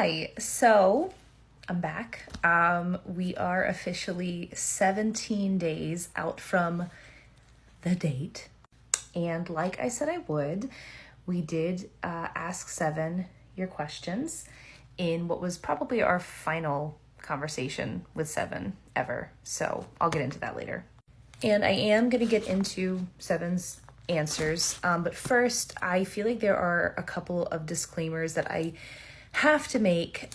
Hi, so I'm back. We are officially 17 days out from the date. And like I said I would, we did ask Se7en your questions in what was probably our final conversation with Se7en ever. So I'll get into that later. And I am going to get into Se7en's answers. But first, I feel like there are a couple of disclaimers that I have to make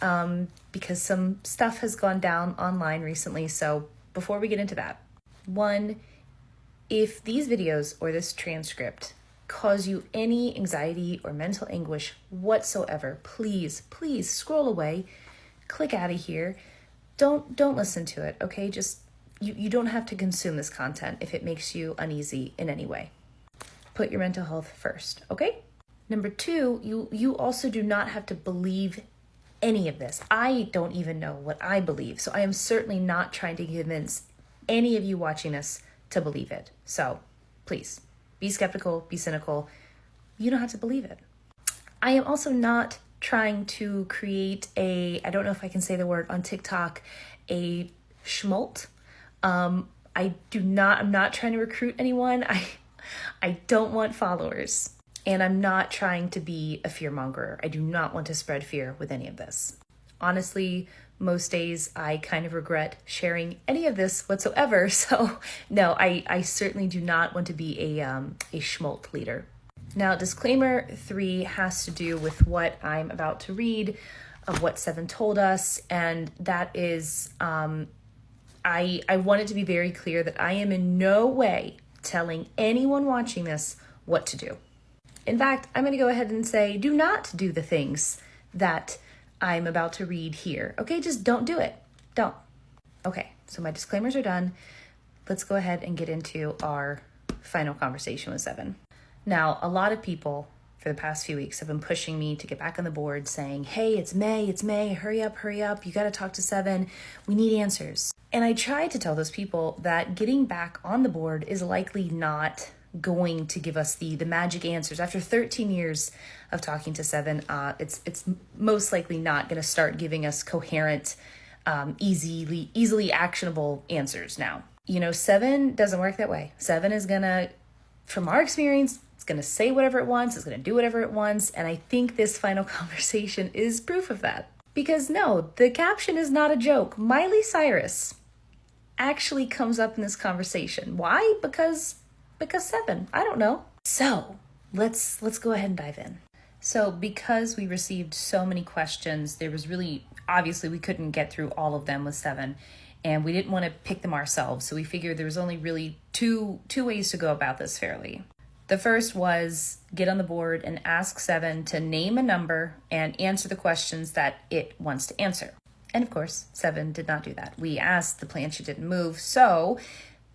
because some stuff has gone down online recently. So before we get into that, one, if these videos or this transcript cause you any anxiety or mental anguish whatsoever, please scroll away, click out of here. Don't listen to it, okay? Just you don't have to consume this content if it makes you uneasy in any way. Put your mental health first, okay? Number two, you also do not have to believe any of this. I don't even know what I believe, so I am certainly not trying to convince any of you watching this to believe it. So please, be skeptical, be cynical. You don't have to believe it. I am also not trying to create I don't know if I can say the word on TikTok, a schmult. I'm not trying to recruit anyone. I don't want followers. And I'm not trying to be a fearmonger. I do not want to spread fear with any of this. Honestly, most days I kind of regret sharing any of this whatsoever. So no, I certainly do not want to be a schmult leader. Now, disclaimer 3 has to do with what I'm about to read of what Se7en told us. And that is, I wanted to be very clear that I am in no way telling anyone watching this what to do. In fact, I'm going to go ahead and say, do not do the things that I'm about to read here. Okay, just don't do it. Don't. Okay, so my disclaimers are done. Let's go ahead and get into our final conversation with Se7en. Now, a lot of people for the past few weeks have been pushing me to get back on the board saying, hey, it's May, hurry up. You got to talk to Se7en. We need answers. And I tried to tell those people that getting back on the board is likely not going to give us the magic answers. After 13 years of talking to Se7en, it's most likely not going to start giving us coherent, easily actionable answers now. You know, Se7en doesn't work that way. Se7en is going to, from our experience, it's going to say whatever it wants, it's going to do whatever it wants, and I think this final conversation is proof of that. Because no, the caption is not a joke. Miley Cyrus actually comes up in this conversation. Why? Because Se7en, I don't know. So let's go ahead and dive in. So because we received so many questions, there was really, obviously we couldn't get through all of them with Se7en, and we didn't want to pick them ourselves. So we figured there was only really two ways to go about this fairly. The first was get on the board and ask Se7en to name a number and answer the questions that it wants to answer. And of course, Se7en did not do that. We asked, the planchette didn't move, so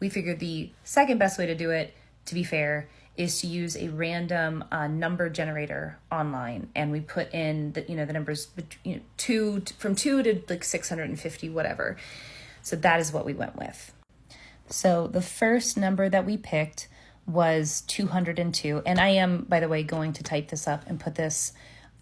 we figured the second best way to do it, to be fair, is to use a random number generator online, and we put in the numbers from 2 to like 650, whatever. So that is what we went with. So the first number that we picked was 202, and I am, by the way, going to type this up and put this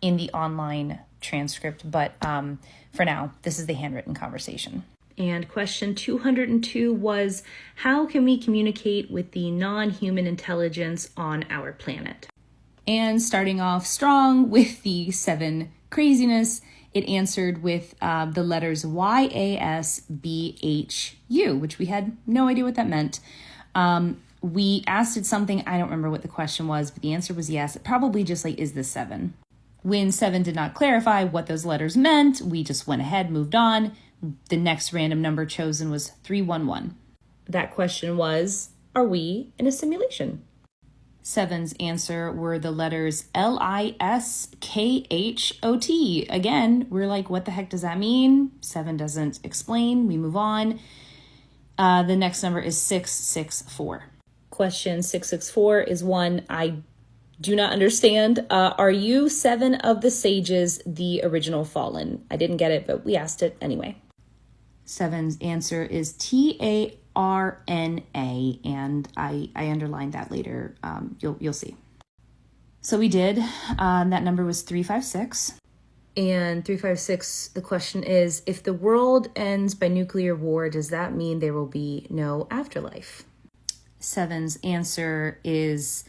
in the online transcript, but for now, this is the handwritten conversation. And question 202 was, how can we communicate with the non-human intelligence on our planet? And starting off strong with the Se7en craziness, it answered with the letters YASBHU, which we had no idea what that meant. We asked it something, I don't remember what the question was, but the answer was yes. It probably just like, is this Se7en? When Se7en did not clarify what those letters meant, we just went ahead, moved on. The next random number chosen was 311. That question was, are we in a simulation? Se7en's answer were the letters LISKHOT. Again, we're like, what the heck does that mean? Se7en doesn't explain. We move on. The next number is 664. Question 664 is one I do not understand. Are you Se7en of the Sages, the original Fallen? I didn't get it, but we asked it anyway. Se7en's answer is TARNA, and I underlined that later. You'll see. So we did. That number was 356. And 356, the question is, if the world ends by nuclear war, does that mean there will be no afterlife? Se7en's answer is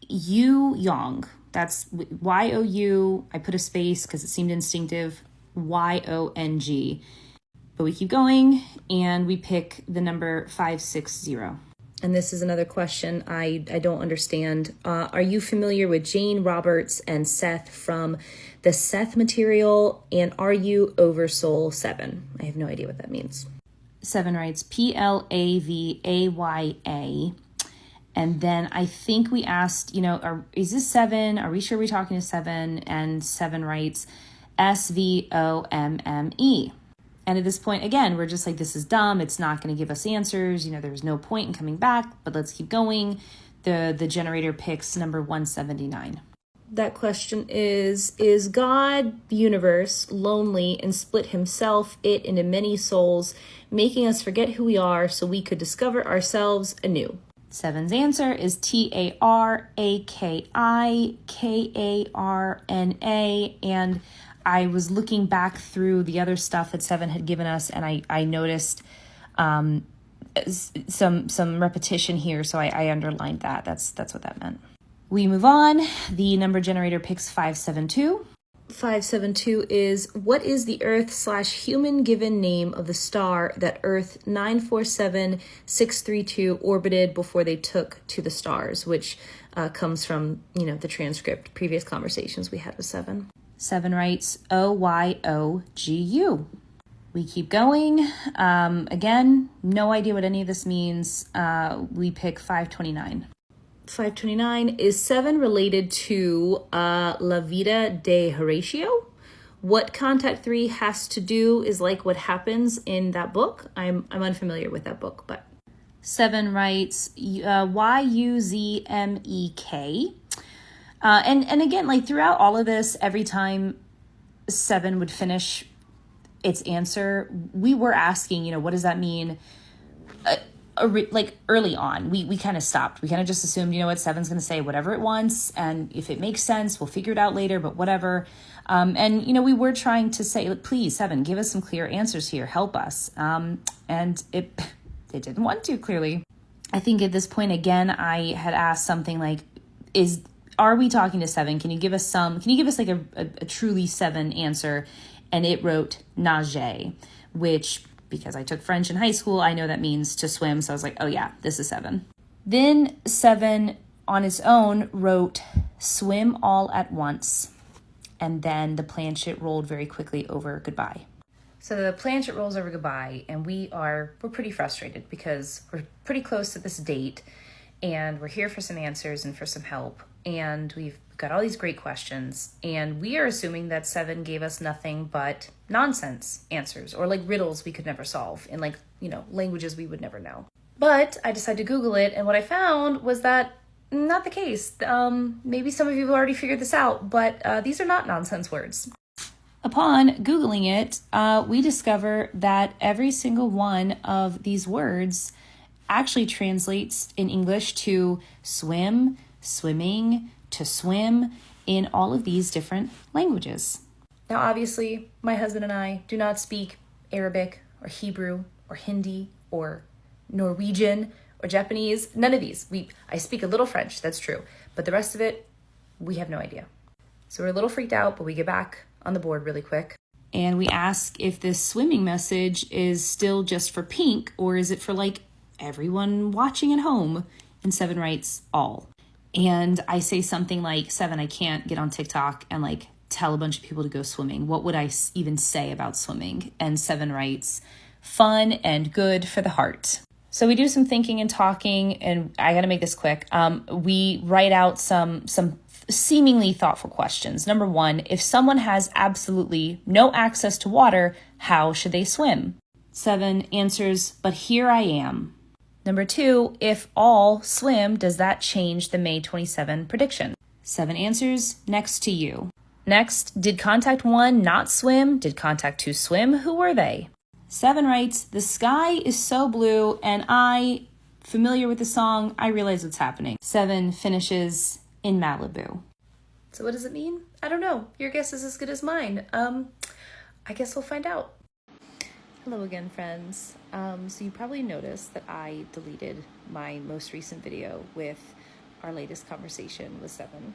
Yong. That's Y-O-U. I put a space because it seemed instinctive. Y-O-N-G. But we keep going, and we pick the number 560. And this is another question I don't understand. Are you familiar with Jane Roberts and Seth from the Seth material? And are you over Soul 7? I have no idea what that means. Se7en writes Plavaya. And then I think we asked, is this Se7en? Are we sure we're talking to Se7en? And Se7en writes SVOMME. And at this point, again, we're just like, this is dumb. It's not going to give us answers. There's no point in coming back, but let's keep going. The generator picks number 179. That question is God, the universe, lonely and split himself, it into many souls, making us forget who we are so we could discover ourselves anew? Se7en's answer is TARAKIKARNA. And I was looking back through the other stuff that Se7en had given us, and I noticed some repetition here, so I underlined that. That's what that meant. We move on. The number generator picks 572. 572 is, what is the Earth/human given name of the star that Earth 947632 orbited before they took to the stars, which comes from, the transcript, previous conversations we had with Se7en. Se7en writes OYOGU. We keep going. Again, no idea what any of this means. We pick 529. 529, is Se7en related to La Vida de Horatio? What Contact 3 has to do is like what happens in that book. I'm unfamiliar with that book, but Se7en writes YUZMEK. And again, like throughout all of this, every time Se7en would finish its answer, we were asking, what does that mean? Like early on, we kind of stopped. We kind of just assumed, what, Se7en's going to say whatever it wants, and if it makes sense, we'll figure it out later, but whatever. And we were trying to say, please, Se7en, give us some clear answers here, help us. And it didn't want to, clearly. I think at this point, again, I had asked something like, are we talking to Se7en? Can you give us like a truly Se7en answer? And it wrote nager, which, because I took French in high school, I know that means to swim. So I was like, oh yeah, this is Se7en. Then Se7en on its own wrote swim all at once. And then the planchette rolled very quickly over goodbye. So the planchette rolls over goodbye, and we're pretty frustrated because we're pretty close to this date, and we're here for some answers and for some help. And we've got all these great questions, and we are assuming that Se7en gave us nothing but nonsense answers, or like riddles we could never solve in languages we would never know. But I decided to Google it, and what I found was that not the case. Maybe some of you have already figured this out, but these are not nonsense words. Upon Googling it, we discover that every single one of these words actually translates in English to swim, swimming, to swim, in all of these different languages. Now, obviously, my husband and I do not speak Arabic or Hebrew or Hindi or Norwegian or Japanese. None of these. I speak a little French, that's true. But the rest of it, we have no idea. So we're a little freaked out, but we get back on the board really quick. And we ask if this swimming message is still just for pink, or is it for everyone watching at home? And Se7en writes all. And I say something like, Se7en, I can't get on TikTok and tell a bunch of people to go swimming. What would I even say about swimming? And Se7en writes, fun and good for the heart. So we do some thinking and talking, and I got to make this quick. We write out some seemingly thoughtful questions. Number one, if someone has absolutely no access to water, how should they swim? Se7en answers, but here I am. Number two, if all swim, does that change the May 27 prediction? Se7en answers, next to you. Next, did Contact 1 not swim? Did Contact 2 swim? Who were they? Se7en writes, the sky is so blue, and I, familiar with the song, I realize what's happening. Se7en finishes in Malibu. So what does it mean? I don't know. Your guess is as good as mine. I guess we'll find out. Hello again, friends. So you probably noticed that I deleted my most recent video with our latest conversation with Se7en.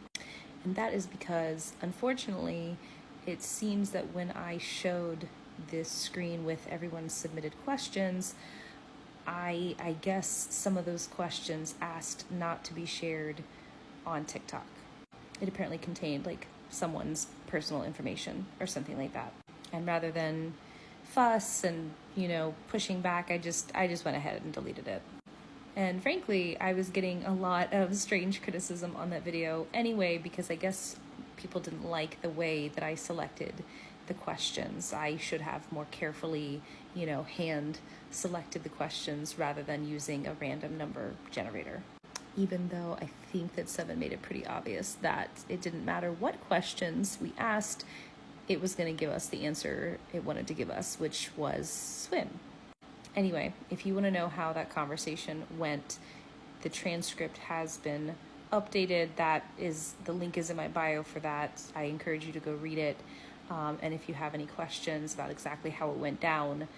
And that is because, unfortunately, it seems that when I showed this screen with everyone's submitted questions, I guess some of those questions asked not to be shared on TikTok. It apparently contained like someone's personal information or something like that. And rather than fuss and, pushing back, I just went ahead and deleted it. And frankly, I was getting a lot of strange criticism on that video anyway, because I guess people didn't like the way that I selected the questions. I should have more carefully, hand selected the questions rather than using a random number generator. Even though I think that Se7en made it pretty obvious that it didn't matter what questions we asked, it was going to give us the answer it wanted to give us, which was swim. Anyway, if you want to know how that conversation went, the transcript has been updated. The link is in my bio for that. I encourage you to go read it. And if you have any questions about exactly how it went down,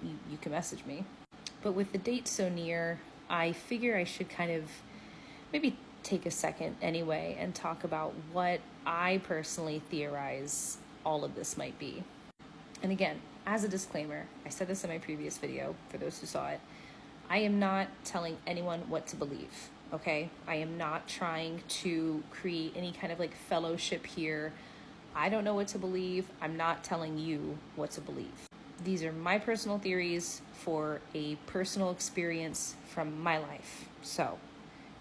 you can message me. But with the date so near, I figure I should kind of maybe take a second anyway and talk about what I personally theorize all of this might be. And again, as a disclaimer, I said this in my previous video, for those who saw it, I am not telling anyone what to believe, okay? I am not trying to create any kind of like fellowship here. I don't know what to believe. I'm not telling you what to believe. These are my personal theories for a personal experience from my life. So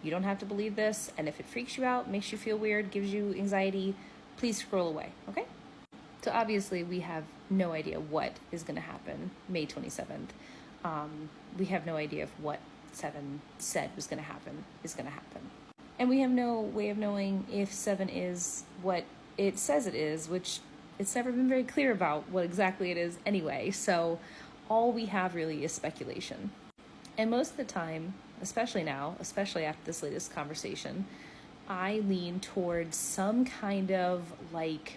you don't have to believe this, and if it freaks you out, makes you feel weird, gives you anxiety, please scroll away, okay? So obviously we have no idea what is going to happen May 27th. We have no idea if what Se7en said was going to happen is going to happen. And we have no way of knowing if Se7en is what it says it is, which it's never been very clear about what exactly it is anyway. So all we have really is speculation. And most of the time, especially now, especially after this latest conversation, I lean towards some kind of like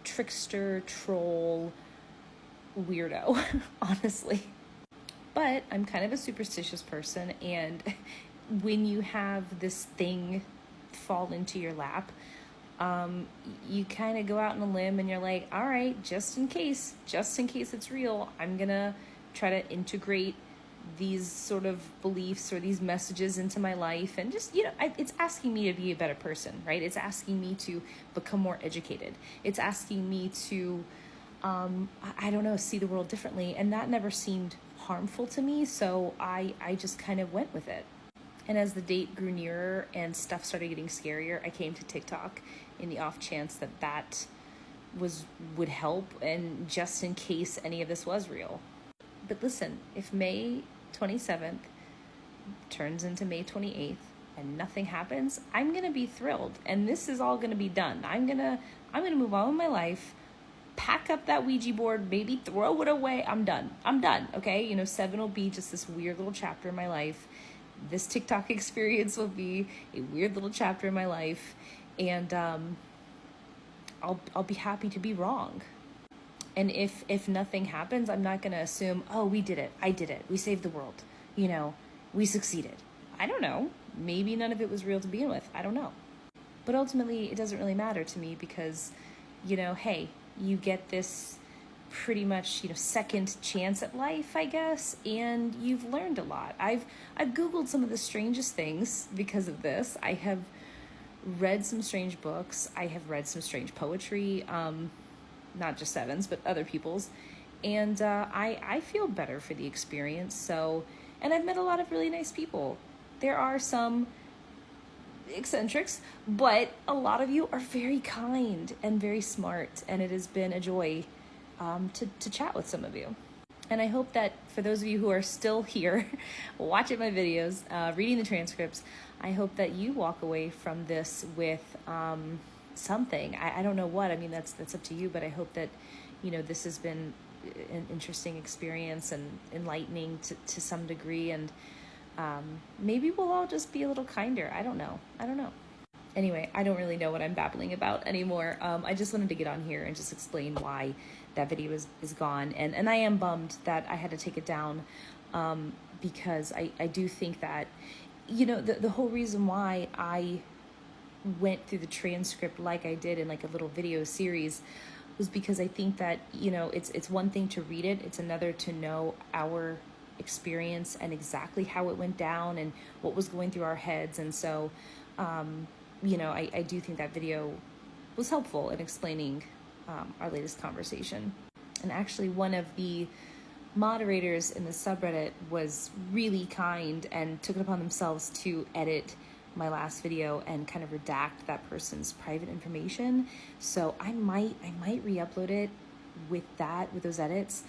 trickster, troll, weirdo, honestly. But I'm kind of a superstitious person, and when you have this thing fall into your lap, you kind of go out on a limb and you're like, all right, just in case it's real, I'm gonna try to integrate these sort of beliefs or these messages into my life. And just, it's asking me to be a better person, right? It's asking me to become more educated. It's asking me to, I don't know, see the world differently. And that never seemed harmful to me. So I just kind of went with it. And as the date grew nearer and stuff started getting scarier, I came to TikTok in the off chance that would help, and just in case any of this was real. But listen, if May 27th turns into May 28th and nothing happens, I'm gonna be thrilled, and this is all gonna be done. I'm gonna move on with my life, pack up that Ouija board, maybe throw it away. I'm done, okay? Se7en will be just this weird little chapter in my life. This TikTok experience will be a weird little chapter in my life, and I'll be happy to be wrong. And if nothing happens, I'm not going to assume, oh, we did it. I did it. We saved the world. We succeeded. I don't know. Maybe none of it was real to begin with. I don't know. But ultimately, it doesn't really matter to me because, hey, you get this pretty much, second chance at life, I guess, and you've learned a lot. I've Googled some of the strangest things because of this. I have read some strange books. I have read some strange poetry, not just Se7en's, but other people's. And I feel better for the experience. So, and I've met a lot of really nice people. There are some eccentrics, but a lot of you are very kind and very smart. And it has been a joy to chat with some of you. And I hope that for those of you who are still here, watching my videos, reading the transcripts, I hope that you walk away from this with something. I don't know what. I mean, that's up to you, but I hope that, this has been an interesting experience and enlightening to some degree, and maybe we'll all just be a little kinder. I don't know. Anyway, I don't really know what I'm babbling about anymore. I just wanted to get on here and just explain why that video is gone. And I am bummed that I had to take it down, because I do think that, you know, the whole reason why I went through the transcript like I did in like a little video series was because I think that, you know, it's one thing to read it, it's another to know our experience and exactly how it went down and what was going through our heads. And so, you know, I do think that video was helpful in explaining our latest conversation. And actually, one of the moderators in the subreddit was really kind and took it upon themselves to edit my last video and kind of redact that person's private information. So I might re-upload it with those edits,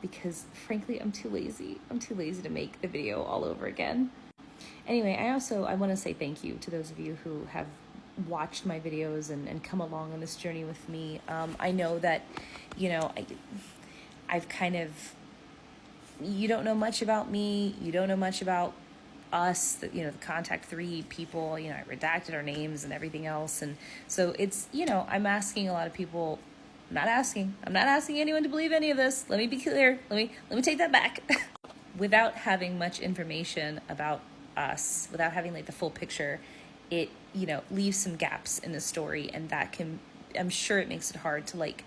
because frankly, I'm too lazy. I'm too lazy to make the video all over again. Anyway, I want to say thank you to those of you who have watched my videos and come along on this journey with me. I know that, you know, I've kind of, you don't know much about me, you don't know much about us, you know, the contact 3 people, you know, I redacted our names and everything else. And so it's, you know, I'm asking a lot of people, I'm not asking anyone to believe any of this. Let me be clear. Let me take that back. Without having much information about us, without having like the full picture, it, you know, leaves some gaps in the story, and that can, I'm sure it makes it hard to like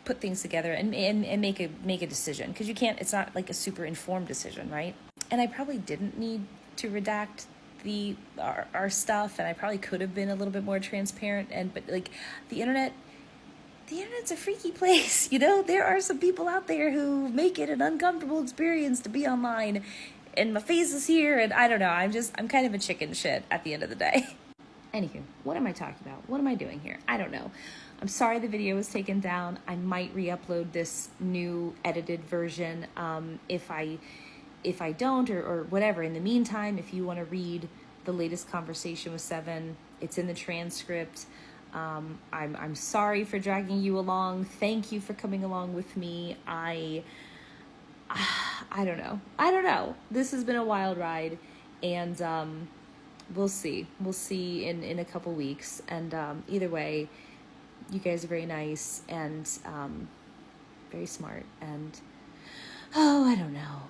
put things together and make a decision, because you can't, it's not like a super informed decision, right? And I probably didn't need to redact our stuff, and I probably could have been a little bit more transparent, but like the internet's a freaky place, you know? There are some people out there who make it an uncomfortable experience to be online, and my face is here, and I don't know, I'm kind of a chicken shit at the end of the day. Anywho, what am I talking about? What am I doing here? I don't know. I'm sorry the video was taken down. I might re-upload this new edited version if I don't, or whatever. In the meantime, if you want to read the latest conversation with Se7en, it's in the transcript. I'm sorry for dragging you along. Thank you for coming along with me. I don't know. This has been a wild ride, and we'll see in a couple weeks. And either way, you guys are very nice and very smart, and I don't know.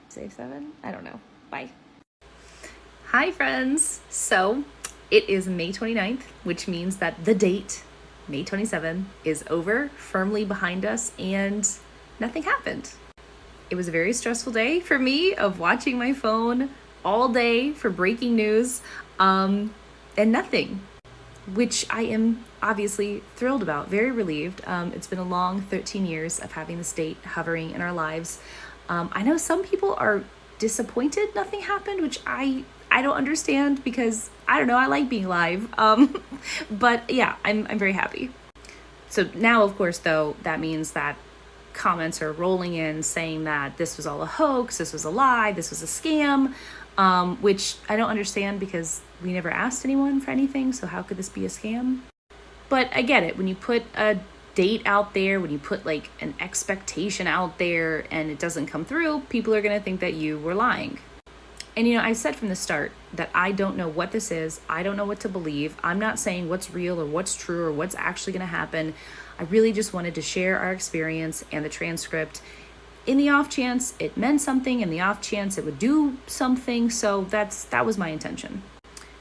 Save 7? I don't know. Bye. Hi friends. So it is May 29th, which means that the date, May 27, is over, firmly behind us, and nothing happened. It was a very stressful day for me of watching my phone all day for breaking news, and nothing, which I am obviously thrilled about, very relieved. It's been a long 13 years of having this date hovering in our lives. I know some people are disappointed nothing happened, which I don't understand, because I don't know, I like being live. But yeah, I'm very happy. So now, of course, though, that means that comments are rolling in saying that this was all a hoax, this was a lie, this was a scam, which I don't understand, because we never asked anyone for anything, so how could this be a scam? But I get it. When you put a date out there, when you put like an expectation out there and it doesn't come through, people are going to think that you were lying. And, you know, I said from the start that I don't know what this is. I don't know what to believe. I'm not saying what's real or what's true or what's actually going to happen. I really just wanted to share our experience and the transcript in the off chance it meant something, in the off chance it would do something. So that was my intention.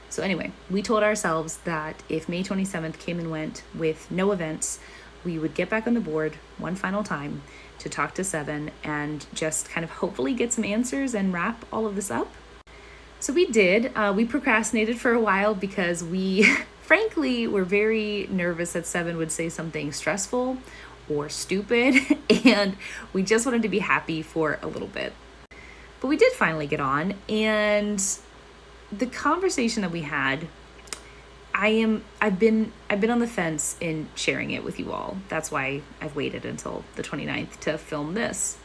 So anyway, we told ourselves that if May 27th came and went with no events, we would get back on the board one final time to talk to Se7en and just kind of hopefully get some answers and wrap all of this up. So we did. We procrastinated for a while because we frankly were very nervous that Se7en would say something stressful or stupid, and we just wanted to be happy for a little bit. But we did finally get on, and the conversation that we had, I've been on the fence in sharing it with you all. That's why I've waited until the 29th to film this.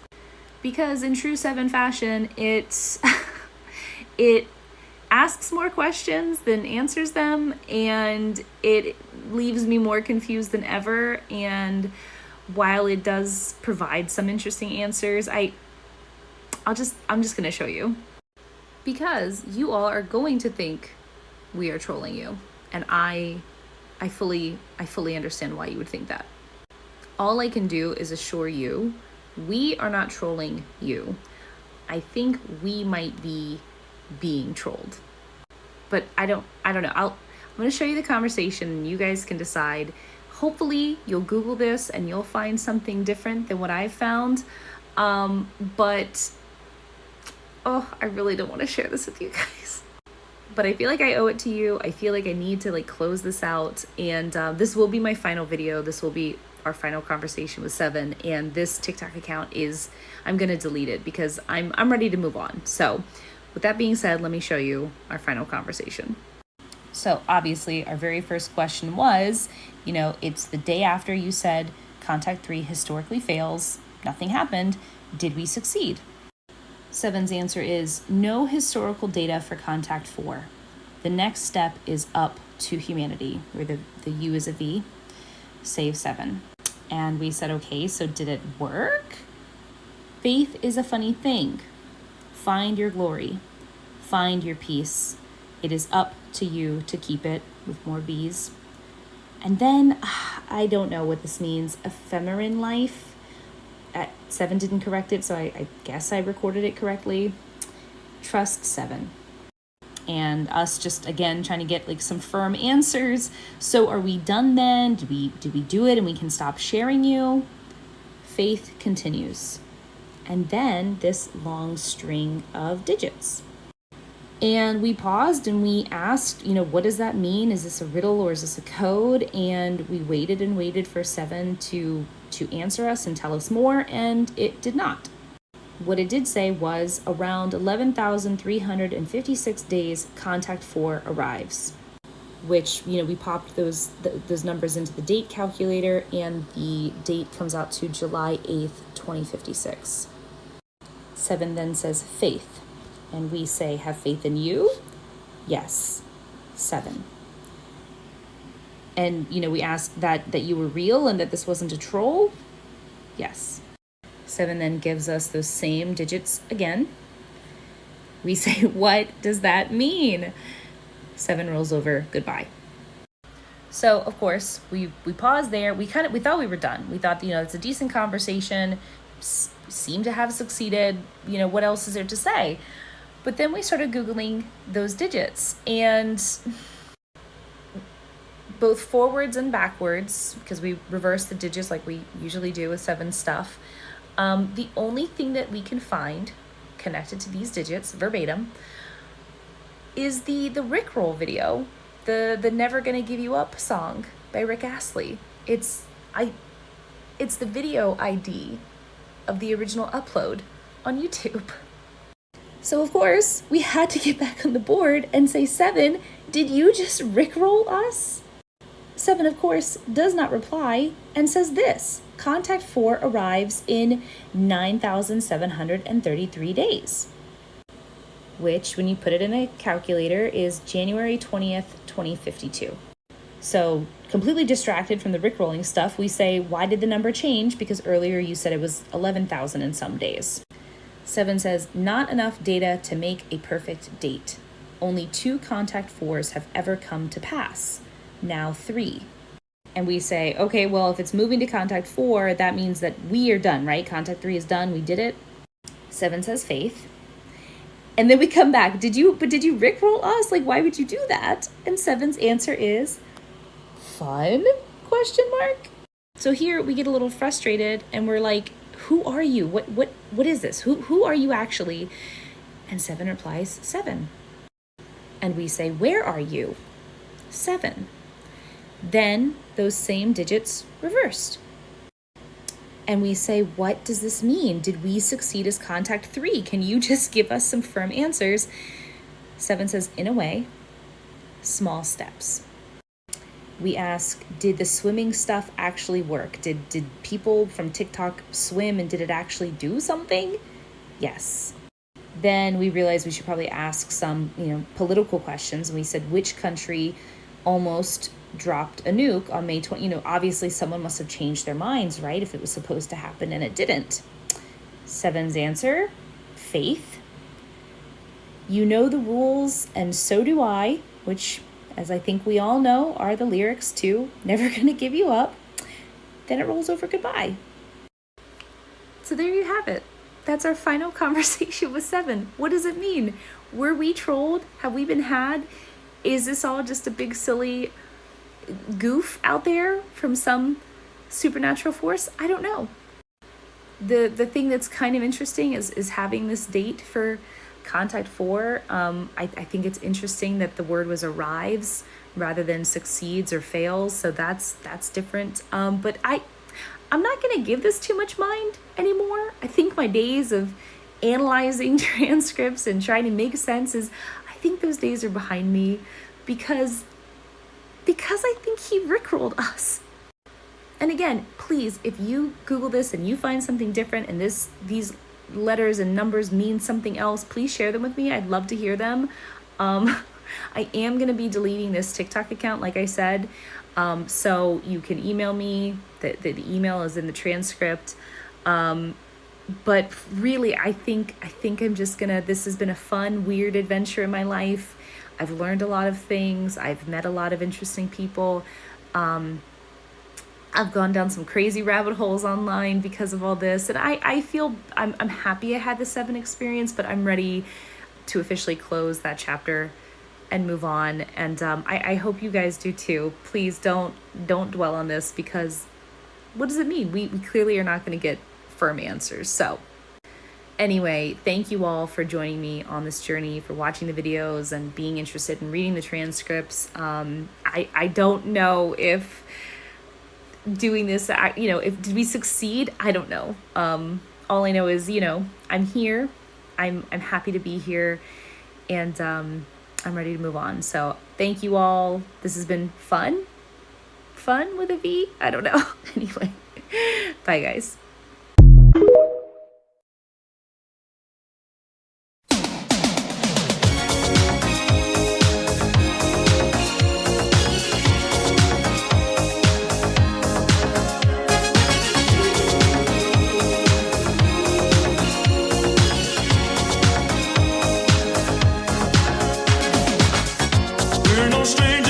Because in true Se7en fashion, it asks more questions than answers them, and it leaves me more confused than ever. And while it does provide some interesting answers, I'm just going to show you. Because you all are going to think we are trolling you. And I fully understand why you would think that. All I can do is assure you, we are not trolling you. I think we might be being trolled. But I don't know. I'm going to show you the conversation and you guys can decide. Hopefully you'll Google this and you'll find something different than what I've found. But I really don't want to share this with you guys. But I feel like I owe it to you. I feel like I need to like close this out. And this will be my final video. This will be our final conversation with Se7en. And this TikTok account I'm going to delete it because I'm ready to move on. So with that being said, let me show you our final conversation. So obviously our very first question was, it's the day after you said contact 3 historically fails, nothing happened. Did we succeed? Se7en's answer is no historical data for contact 4. The next step is up to humanity, where the U is a V, save Se7en. And we said, okay, so did it work? Faith is a funny thing. Find your glory. Find your peace. It is up to you to keep it, with more B's. And then, I don't know what this means. Ephemeran life. Se7en didn't correct it, so I guess I recorded it correctly. Trust Se7en. And us just, again, trying to get like some firm answers. So are we done then? Do we do it and we can stop sharing you? Faith continues. And then this long string of digits. And we paused and we asked, what does that mean? Is this a riddle or is this a code? And we waited and waited for Se7en to answer us and tell us more, and it did not. What it did say was around 11,356 days, contact 4 arrives, which, we popped those numbers into the date calculator, and the date comes out to July 8th, 2056. Se7en then says faith. And we say, have faith in you? Yes, Se7en. And, we asked that you were real and that this wasn't a troll? Yes. Se7en then gives us those same digits again. We say, what does that mean? Se7en rolls over, goodbye. So, of course, we paused there. We thought we were done. We thought, it's a decent conversation, seemed to have succeeded. What else is there to say? But then we started Googling those digits, and both forwards and backwards, because we reverse the digits like we usually do with Se7en stuff, the only thing that we can find connected to these digits, verbatim, is the Rickroll video, the Never Gonna Give You Up song by Rick Astley. It's the video ID of the original upload on YouTube. So of course, we had to get back on the board and say, Se7en, did you just Rickroll us? Se7en, of course, does not reply and says this: contact 4 arrives in 9,733 days, which, when you put it in a calculator, is January 20th, 2052. So completely distracted from the Rickrolling stuff, we say, why did the number change? Because earlier you said it was 11,000 in some days. Se7en says, not enough data to make a perfect date. Only 2 contact 4s have ever come to pass. Now 3. And we say, okay, well, if it's moving to contact 4, that means that we are done, right? Contact 3 is done. We did it. Se7en says faith. And then we come back. Did you Rickroll us? Like, why would you do that? And Se7en's answer is fun? ? So here we get a little frustrated and we're like, who are you? What is this? Who are you actually? And Se7en replies, Se7en. And we say, where are you? Se7en. Then those same digits reversed. And we say, what does this mean? Did we succeed as contact 3? Can you just give us some firm answers? Se7en says, in a way, small steps. We ask, did the swimming stuff actually work? Did people from TikTok swim and did it actually do something? Yes. Then we realized we should probably ask some, political questions. And we said, which country almost dropped a nuke on May 20? Obviously someone must have changed their minds, right? If it was supposed to happen and it didn't. Se7en's answer, faith. You know the rules and so do I, which as I think we all know are the lyrics to Never Gonna Give You Up, then it rolls over goodbye. So there you have it. That's our final conversation with Se7en. What does it mean? Were we trolled? Have we been had? Is this all just a big silly goof out there from some supernatural force? I don't know. The thing that's kind of interesting is having this date for Contact 4. I think it's interesting that the word was arrives rather than succeeds or fails. So that's different. But I'm not going to give this too much mind anymore. I think my days of analyzing transcripts and trying to make sense I think those days are behind me because I think he rickrolled us. And again, please, if you Google this and you find something different and these letters and numbers mean something else, please share them with me. I'd love to hear them. I am going to be deleting this TikTok account, like I said. So you can email me. The email is in the transcript. But really, I think I'm just this has been a fun, weird adventure in my life. I've learned a lot of things. I've met a lot of interesting people. I've gone down some crazy rabbit holes online because of all this. And I feel I'm happy I had the Se7en experience, but I'm ready to officially close that chapter and move on. And I hope you guys do too. Please don't dwell on this, because what does it mean? We clearly are not going to get firm answers. So anyway, thank you all for joining me on this journey, for watching the videos and being interested in reading the transcripts. I don't know if doing this, did we succeed? I don't know. All I know is, I'm here. I'm happy to be here, and I'm ready to move on. So thank you all. This has been fun with a V. I don't know. Anyway, bye guys. We're no strangers.